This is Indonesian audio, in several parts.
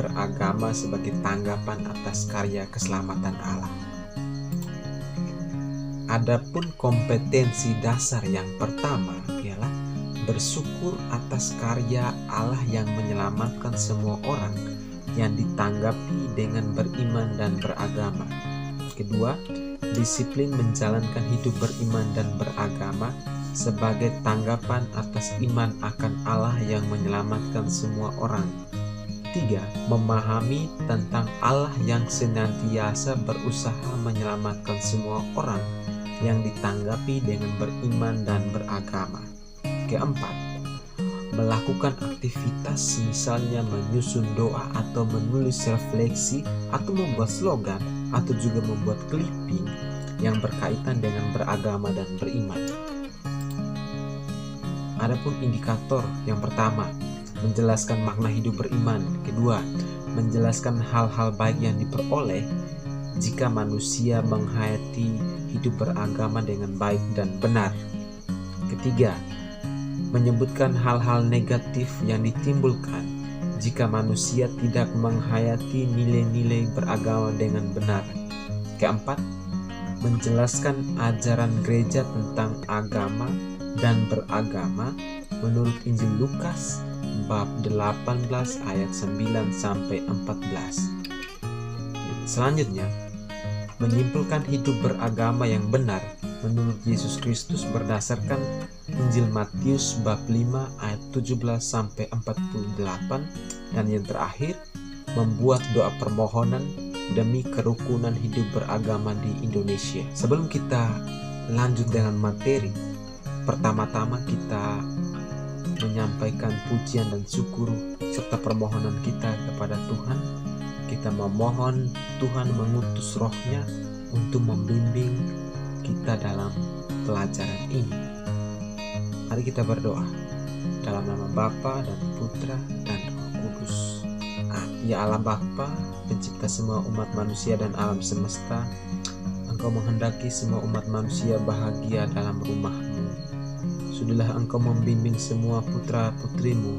beragama sebagai tanggapan atas karya keselamatan Allah. Adapun kompetensi dasar yang pertama ialah bersyukur atas karya Allah yang menyelamatkan semua orang yang ditanggapi dengan beriman dan beragama. Kedua, disiplin menjalankan hidup beriman dan beragama sebagai tanggapan atas iman akan Allah yang menyelamatkan semua orang. 3. Memahami tentang Allah yang senantiasa berusaha menyelamatkan semua orang yang ditanggapi dengan beriman dan beragama. Keempat, melakukan aktivitas misalnya menyusun doa atau menulis refleksi atau membuat slogan atau juga membuat clipping yang berkaitan dengan beragama dan beriman. Adapun indikator yang pertama, menjelaskan makna hidup beriman. Kedua, menjelaskan hal-hal baik yang diperoleh jika manusia menghayati hidup beragama dengan baik dan benar. Ketiga, menyebutkan hal-hal negatif yang ditimbulkan jika manusia tidak menghayati nilai-nilai beragama dengan benar. Keempat, menjelaskan ajaran gereja tentang agama dan beragama menurut Injil Lukas bab 18 ayat 9 sampai 14. Selanjutnya, menyimpulkan hidup beragama yang benar menurut Yesus Kristus berdasarkan Injil Matius bab 5 ayat 17 sampai 48, dan yang terakhir, membuat doa permohonan demi kerukunan hidup beragama di Indonesia. Sebelum kita lanjut dengan materi, pertama-tama kita menyampaikan pujian dan syukur serta permohonan kita kepada Tuhan. Kita memohon Tuhan mengutus Roh-Nya untuk membimbing kita dalam pelajaran ini. Mari kita berdoa. Dalam nama Bapa dan Putra dan Roh Kudus. Ya Allah Bapa, pencipta semua umat manusia dan alam semesta, Engkau menghendaki semua umat manusia bahagia dalam rumah-Mu. Sudahlah Engkau membimbing semua putra-putrimu,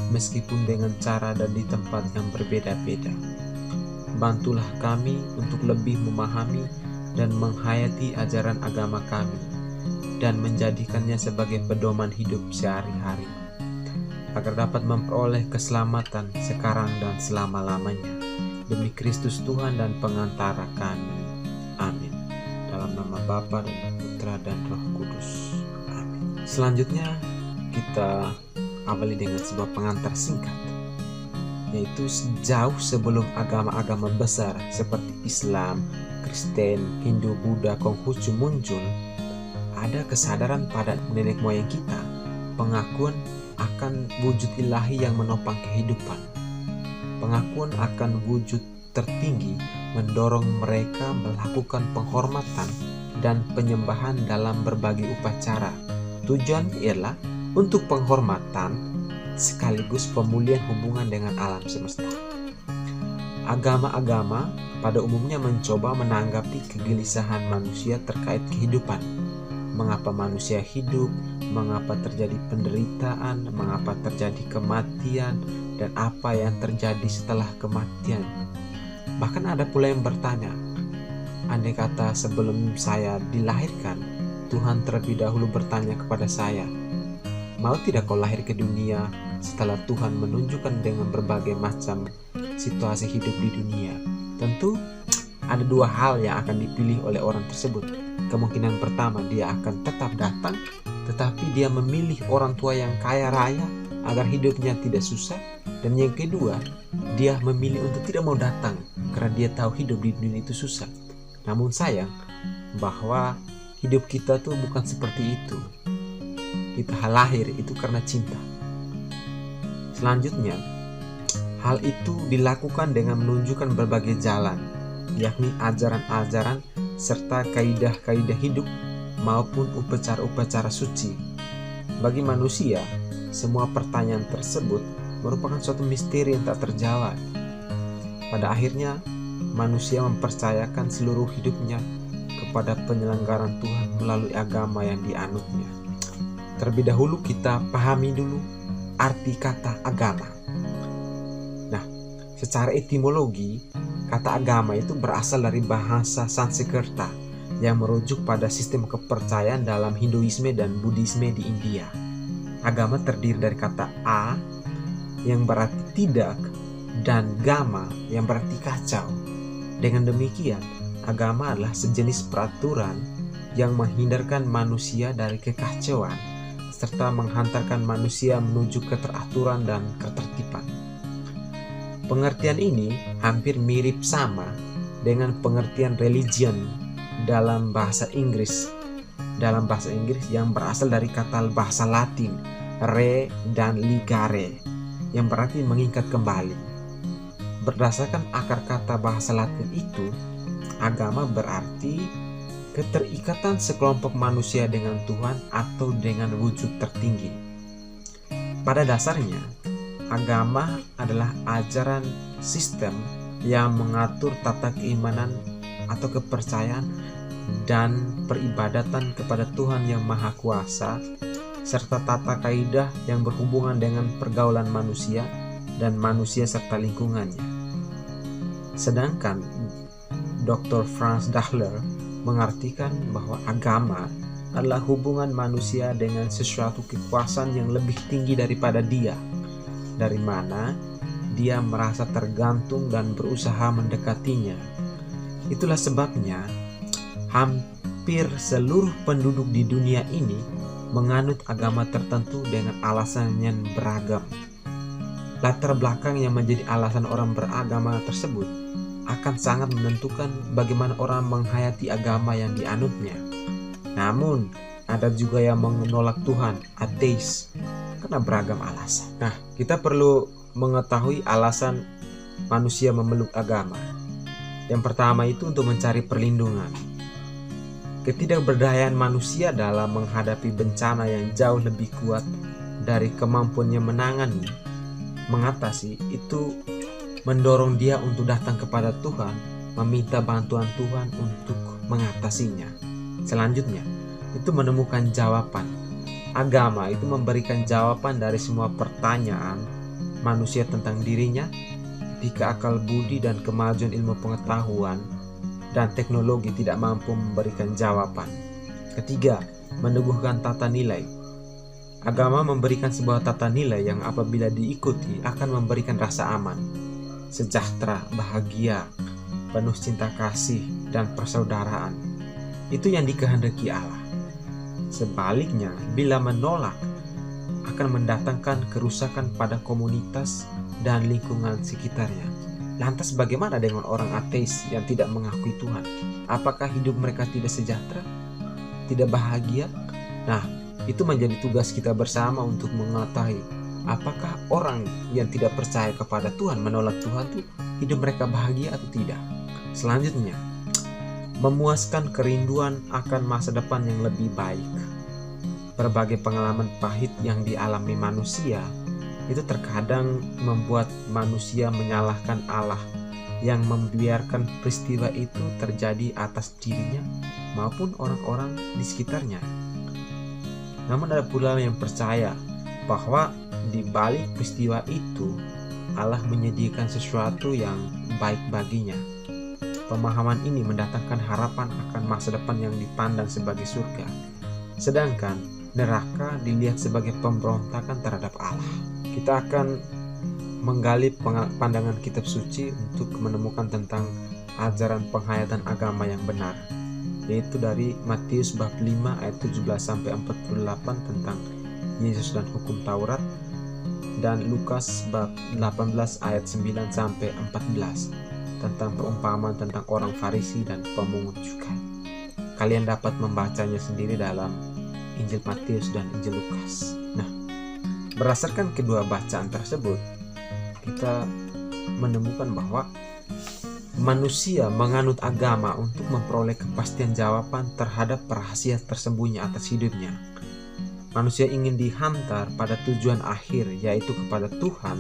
meskipun dengan cara dan di tempat yang berbeda-beda. Bantulah kami untuk lebih memahami dan menghayati ajaran agama kami, dan menjadikannya sebagai pedoman hidup sehari-hari, agar dapat memperoleh keselamatan sekarang dan selama-lamanya. Demi Kristus Tuhan dan pengantara kami. Amin. Dalam nama Bapa dan Putra dan Roh Kudus. Selanjutnya kita awali dengan sebuah pengantar singkat, yaitu jauh sebelum agama-agama besar seperti Islam, Kristen, Hindu, Buddha, Konghucu muncul, ada kesadaran pada nenek moyang kita, pengakuan akan wujud ilahi yang menopang kehidupan. Pengakuan akan wujud tertinggi mendorong mereka melakukan penghormatan dan penyembahan dalam berbagai upacara. Tujuan ialah untuk penghormatan sekaligus pemulihan hubungan dengan alam semesta. Agama-agama pada umumnya mencoba menanggapi kegelisahan manusia terkait kehidupan. Mengapa manusia hidup, mengapa terjadi penderitaan, mengapa terjadi kematian, dan apa yang terjadi setelah kematian. Bahkan ada pula yang bertanya, andai kata sebelum saya dilahirkan, Tuhan terlebih dahulu bertanya kepada saya, mau tidak kau lahir ke dunia setelah Tuhan menunjukkan dengan berbagai macam situasi hidup di dunia? Tentu ada dua hal yang akan dipilih oleh orang tersebut. Kemungkinan pertama, dia akan tetap datang, tetapi dia memilih orang tua yang kaya raya agar hidupnya tidak susah. Dan yang kedua, dia memilih untuk tidak mau datang karena dia tahu hidup di dunia itu susah. Namun sayang bahwa hidup kita tuh bukan seperti itu. Kita lahir itu karena cinta. Selanjutnya, hal itu dilakukan dengan menunjukkan berbagai jalan, yakni ajaran-ajaran serta kaidah-kaidah hidup maupun upacara-upacara suci. Bagi manusia, semua pertanyaan tersebut merupakan suatu misteri yang tak terjawab. Pada akhirnya, manusia mempercayakan seluruh hidupnya kepada penyelenggaraan Tuhan melalui agama yang dianutnya. Terlebih dahulu kita pahami dulu arti kata agama. Nah, Secara etimologi, kata agama itu berasal dari bahasa Sanskerta yang merujuk pada sistem kepercayaan dalam Hinduisme dan Buddhisme di India. Agama terdiri dari kata a yang berarti tidak dan gama yang berarti kacau. Dengan demikian, agama adalah sejenis peraturan yang menghindarkan manusia dari kekacauan serta menghantarkan manusia menuju keteraturan dan ketertiban. Pengertian ini hampir mirip sama dengan pengertian religion dalam bahasa Inggris yang berasal dari kata bahasa Latin re dan ligare yang berarti mengikat kembali. Berdasarkan akar kata bahasa Latin itu, agama berarti keterikatan sekelompok manusia dengan Tuhan atau dengan wujud tertinggi. Pada dasarnya, agama adalah ajaran sistem yang mengatur tata keimanan atau kepercayaan dan peribadatan kepada Tuhan yang Maha Kuasa, serta tata kaidah yang berhubungan dengan pergaulan manusia dan manusia serta lingkungannya. Sedangkan Dr. Franz Dahler mengartikan bahwa agama adalah hubungan manusia dengan sesuatu kekuasaan yang lebih tinggi daripada dia, dari mana dia merasa tergantung dan berusaha mendekatinya. Itulah sebabnya hampir seluruh penduduk di dunia ini menganut agama tertentu dengan alasan yang beragam. Latar belakang yang menjadi alasan orang beragama tersebut akan sangat menentukan bagaimana orang menghayati agama yang dianutnya. Namun, ada juga yang menolak Tuhan, ateis, karena beragam alasan. Nah, kita perlu mengetahui alasan manusia memeluk agama. Yang pertama itu untuk mencari perlindungan. Ketidakberdayaan manusia dalam menghadapi bencana yang jauh lebih kuat dari kemampuannya mengatasi itu mendorong dia untuk datang kepada Tuhan, meminta bantuan Tuhan untuk mengatasinya. Selanjutnya, itu menemukan jawaban. Agama itu memberikan jawaban dari semua pertanyaan manusia tentang dirinya ketika akal budi dan kemajuan ilmu pengetahuan dan teknologi tidak mampu memberikan jawaban. Ketiga, meneguhkan tata nilai. Agama memberikan sebuah tata nilai yang apabila diikuti akan memberikan rasa aman, sejahtera, bahagia, penuh cinta kasih, dan persaudaraan. Itu yang dikehendaki Allah. Sebaliknya, bila menolak, akan mendatangkan kerusakan pada komunitas dan lingkungan sekitarnya. Lantas bagaimana dengan orang ateis yang tidak mengakui Tuhan? Apakah hidup mereka tidak sejahtera? Tidak bahagia? Nah, itu menjadi tugas kita bersama untuk mengetahui apakah orang yang tidak percaya kepada Tuhan, menolak Tuhan itu hidup mereka bahagia atau tidak. Selanjutnya, memuaskan kerinduan akan masa depan yang lebih baik. Berbagai pengalaman pahit yang dialami manusia itu terkadang membuat manusia menyalahkan Allah yang membiarkan peristiwa itu terjadi atas dirinya maupun orang-orang di sekitarnya. Namun ada pula yang percaya bahwa di balik peristiwa itu Allah menyediakan sesuatu yang baik baginya. Pemahaman ini mendatangkan harapan akan masa depan yang dipandang sebagai surga, sedangkan neraka dilihat sebagai pemberontakan terhadap Allah. Kita akan menggali pandangan kitab suci untuk menemukan tentang ajaran penghayatan agama yang benar, yaitu dari Matius bab 5 ayat 17-48 tentang Yesus dan hukum Taurat, dan Lukas bab 18 ayat 9-14 tentang perumpamaan tentang orang Farisi dan pemungut cukai. Kalian dapat membacanya sendiri dalam Injil Matius dan Injil Lukas. Nah, berdasarkan kedua bacaan tersebut, kita menemukan bahwa manusia menganut agama untuk memperoleh kepastian jawaban terhadap rahasia tersembunyi atas hidupnya. Manusia ingin dihantar pada tujuan akhir, yaitu kepada Tuhan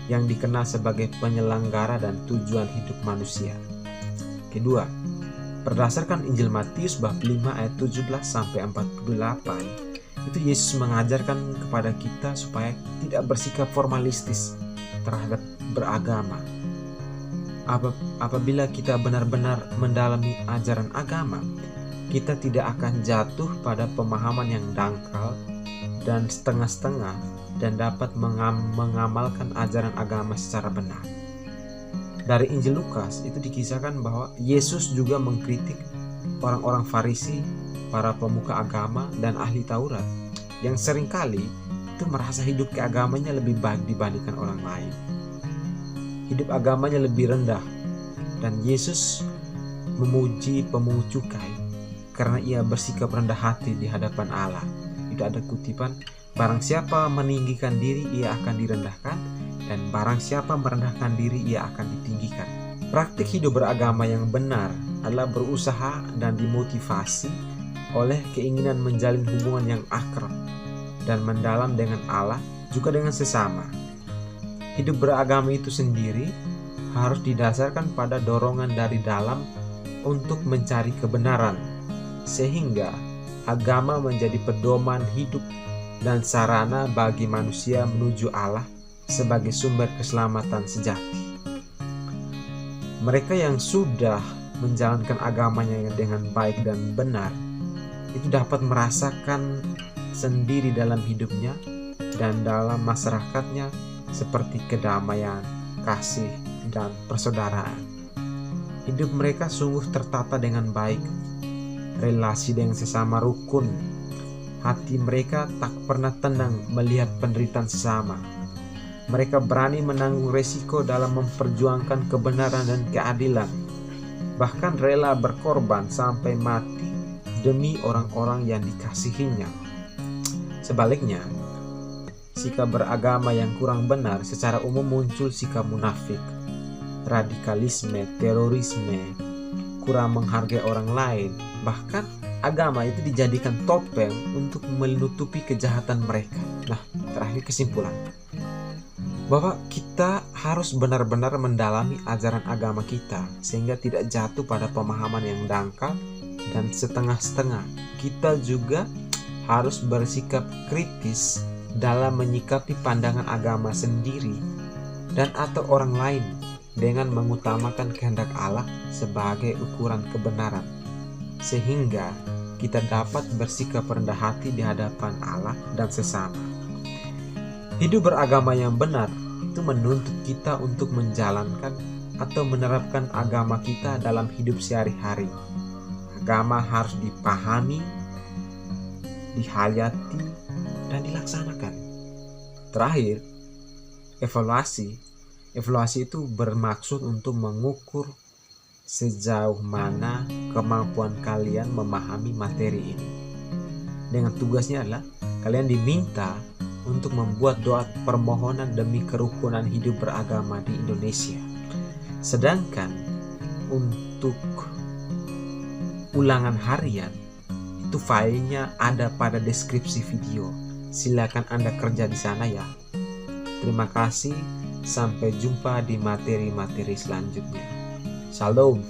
yang dikenal sebagai penyelenggara dan tujuan hidup manusia. Kedua, berdasarkan Injil Matius bab 5 ayat 17-48, itu Yesus mengajarkan kepada kita supaya tidak bersikap formalistis terhadap beragama, apabila kita benar-benar mendalami ajaran agama, kita tidak akan jatuh pada pemahaman yang dangkal dan setengah-setengah dan dapat mengamalkan ajaran agama secara benar. Dari Injil Lukas itu dikisahkan bahwa Yesus juga mengkritik orang-orang Farisi, para pemuka agama dan ahli Taurat yang seringkali itu merasa hidup keagamanya lebih baik dibandingkan orang lain. Hidup agamanya lebih rendah, dan Yesus memuji pemungut cukai karena ia bersikap rendah hati di hadapan Allah. Itu ada kutipan, barang siapa meninggikan diri ia akan direndahkan, dan barang siapa merendahkan diri ia akan ditinggikan. Praktik hidup beragama yang benar adalah berusaha dan dimotivasi oleh keinginan menjalin hubungan yang akrab dan mendalam dengan Allah, juga dengan sesama. Hidup beragama itu sendiri harus didasarkan pada dorongan dari dalam untuk mencari kebenaran, sehingga agama menjadi pedoman hidup dan sarana bagi manusia menuju Allah sebagai sumber keselamatan sejati. Mereka yang sudah menjalankan agamanya dengan baik dan benar itu dapat merasakan sendiri dalam hidupnya dan dalam masyarakatnya seperti kedamaian, kasih, dan persaudaraan. Hidup mereka sungguh tertata dengan baik, relasi dengan sesama rukun. Hati mereka tak pernah tenang melihat penderitaan sesama. Mereka berani menanggung resiko dalam memperjuangkan kebenaran dan keadilan, bahkan rela berkorban sampai mati demi orang-orang yang dikasihinya. Sebaliknya, sikap beragama yang kurang benar secara umum muncul sikap munafik, radikalisme, terorisme, kurang menghargai orang lain. Bahkan agama itu dijadikan topeng untuk menutupi kejahatan mereka. Nah, terakhir kesimpulan, bahwa kita harus benar-benar mendalami ajaran agama kita sehingga tidak jatuh pada pemahaman yang dangkal dan setengah-setengah. Kita juga harus bersikap kritis dalam menyikapi pandangan agama sendiri dan atau orang lain dengan mengutamakan kehendak Allah sebagai ukuran kebenaran, sehingga kita dapat bersikap rendah hati di hadapan Allah dan sesama. Hidup beragama yang benar itu menuntut kita untuk menjalankan atau menerapkan agama kita dalam hidup sehari-hari. Agama harus dipahami, dihayati, dan dilaksanakan. Terakhir, evaluasi. Evaluasi itu bermaksud untuk mengukur sejauh mana kemampuan kalian memahami materi ini. Dengan tugasnya adalah kalian diminta untuk membuat doa permohonan demi kerukunan hidup beragama di Indonesia. Sedangkan untuk ulangan harian, itu filenya ada pada deskripsi video. Silakan Anda kerja di sana ya. Terima kasih, sampai jumpa di materi-materi selanjutnya. Shalom.